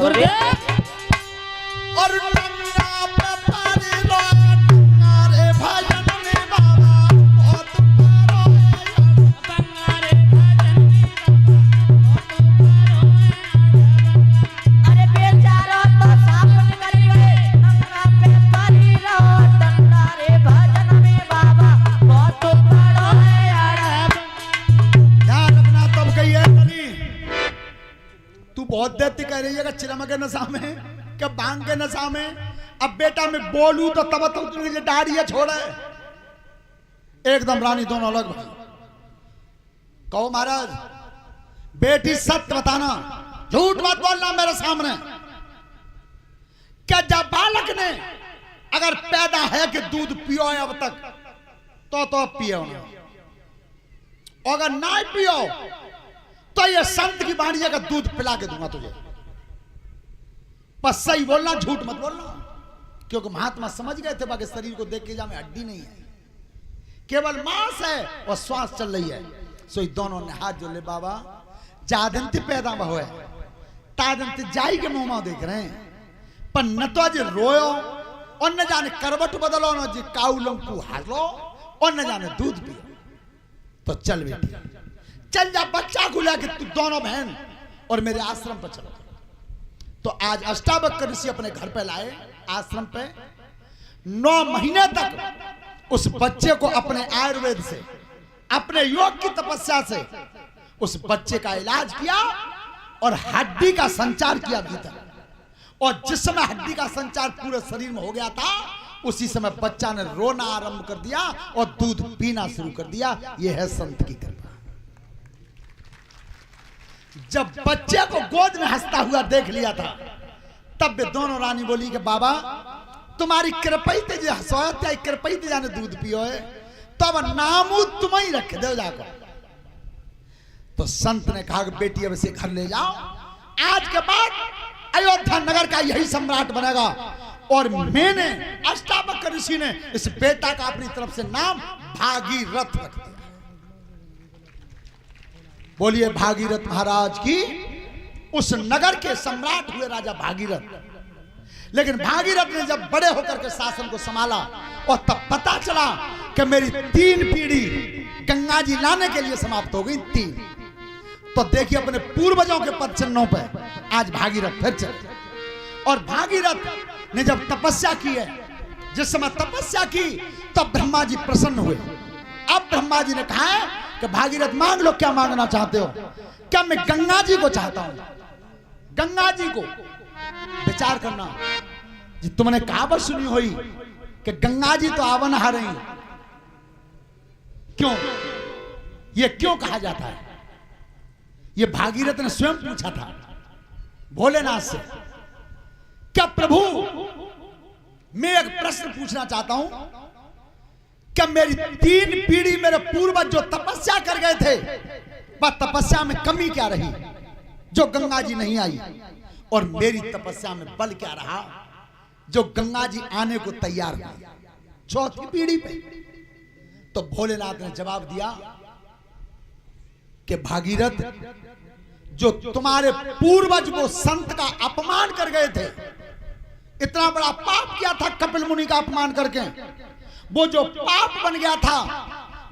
और टंगा पे पारी रोए टंगा रे भजन में बाबा बहुत पारो टंगा रे भजन में अरे बेचारा तो साबुन कर गए टंगा पे पारी रहो टंगा रे भजन में बाबा बहुत पारो है यार। ध्यान रखना तब कहिए तनी तू बहुत देती कह रही है कि चिलम के नशा में क्या भांग के नशा में। अब बेटा मैं बोलूं तो तब तुझे दाढ़ी छोड़े एकदम रानी दोनों अलग भाई। कहो महाराज बेटी सत्य बताना झूठ मत बोलना मेरे सामने। क्या जब बालक ने अगर पैदा है कि दूध पियो है अब तक तो पियो ना, अगर ना पियो तो ये संत की बाणी का दूध पिला के दूंगा तुझे। बस सही बोलना झूठ मत बोलना, क्योंकि महात्मा समझ गए थे बाकी शरीर को देख के जा में हड्डी नहीं है केवल मांस है और श्वास चल रही है। सो दोनों ने हाथ जोड़े बाबा जादंती पैदा हुए तादंती जाई के मुंह में देख रहे हैं पर न तो आज रोयो और न जाने करवट बदलो न जी काउलंकू हारो और न जाने दूध पियो। तो चल बेटी चल जा बच्चा को लेके तू दोनों बहन और मेरे आश्रम पर चलो। तो आज अष्टावक्र ऋषि अपने घर पे लाए आश्रम पे 9 महीने तक उस बच्चे को अपने आयुर्वेद से अपने योग की तपस्या से उस बच्चे का इलाज किया और हड्डी का संचार किया भीतर। और जिस समय हड्डी का संचार पूरे शरीर में हो गया था उसी समय बच्चा ने रोना आरंभ कर दिया और दूध पीना शुरू कर दिया। यह है संत की कृपा। जब बच्चे को गोद में हंसता हुआ देख लिया था तब वे दोनों रानी बोली कि बाबा तुम्हारी कृपा ते जे हंसोया कृपा ते जाने दूध पियो है तब नामू तुम ही रख दो जाकर। तो संत ने कहा कि बेटी अब इसे घर ले जाओ, आज के बाद अयोध्या नगर का यही सम्राट बनेगा। और मैंने अष्टावक्र ऋषि ने इस बेटा का अपनी तरफ से नाम भागीरथ रख दिया। बोलिए भागीरथ महाराज की। उस नगर के सम्राट हुए राजा भागीरथ। लेकिन भागीरथ ने जब बड़े होकर के शासन को संभाला और तब पता चला कि मेरी 3 पीढ़ी गंगा जी लाने के लिए समाप्त हो गई 3। तो देखिए अपने पूर्वजों के पद चिन्हों पर आज भागीरथ फिर चले। और भागीरथ ने जब तपस्या की है जिस समय तपस्या की तब ब्रह्मा जी प्रसन्न हुए। अब ब्रह्मा जी ने कहा है कि भागीरथ मांग लो क्या मांगना चाहते हो। क्या मैं गंगा जी को चाहता हूं, गंगा जी को। विचार करना जी तुमने कहावत सुनी हुई कि गंगा जी तो आवन आ रही, क्यों ये क्यों कहा जाता है? ये भागीरथ ने स्वयं पूछा था भोलेनाथ से। क्या प्रभु मैं एक प्रश्न पूछना चाहता हूं, क्या मेरी 3 पीढ़ी मेरे पूर्वज जो तपस्या कर गए थे वह तपस्या में कमी क्या रही जो गंगा जी नहीं आई, और मेरी तपस्या में बल क्या रहा जो गंगा जी आने को तैयार हुई 4थी पीढ़ी पे। तो भोलेनाथ ने जवाब दिया कि भागीरथ जो तुम्हारे पूर्वज वो संत का अपमान कर गए थे, इतना बड़ा पाप किया था कपिल मुनि का अपमान करके, वो जो पाप बन गया था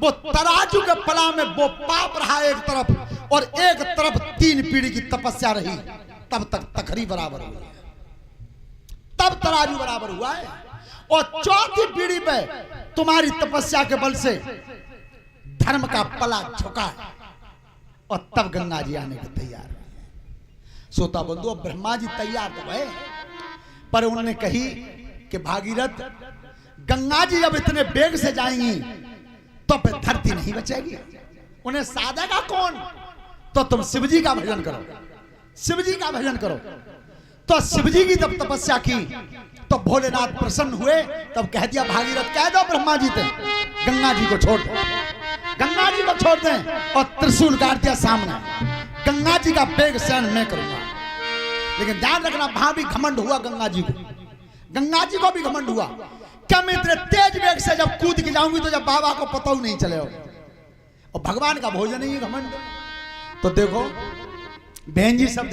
वो तराजू के पला में वो पाप रहा एक तरफ और एक तरफ 3 पीढ़ी की तपस्या रही। तब तक तखरी बराबर हुई, तब तराजू बराबर हुआ है। और 4थी पीढ़ी पे तुम्हारी तपस्या के बल से धर्म का पला झुका है और तब गंगा जी आने को तैयार है। सोता बंधु अब ब्रह्मा जी तैयार तो है पर उन्होंने कही कि भागीरथ गंगा जी जब इतने बेग से जाएंगी तो फिर धरती नहीं बचेगी, उन्हें साधेगा कौन? तो तुम शिव जी का भजन करो, शिव जी का भजन करो। तो शिव जी की जब तपस्या की तो भोलेनाथ प्रसन्न हुए। तब कह दिया भागीरथ कह दो ब्रह्मा जी से गंगा जी को छोड़ दो, गंगा जी को छोड़ दें और त्रिशूल काट दिया सामने। गंगा जी का बेग सहन मैं करूंगा। लेकिन ध्यान रखना वहां भी घमंड हुआ गंगा जी को, गंगा जी को भी घमंड हुआ। क्या मैं इतने तेज वेग से जब कूद के जाऊंगी तो जब बाबा को पता ही नहीं चलेगा, और भगवान का भोजन ही घमंड। तो देखो बहन जी सब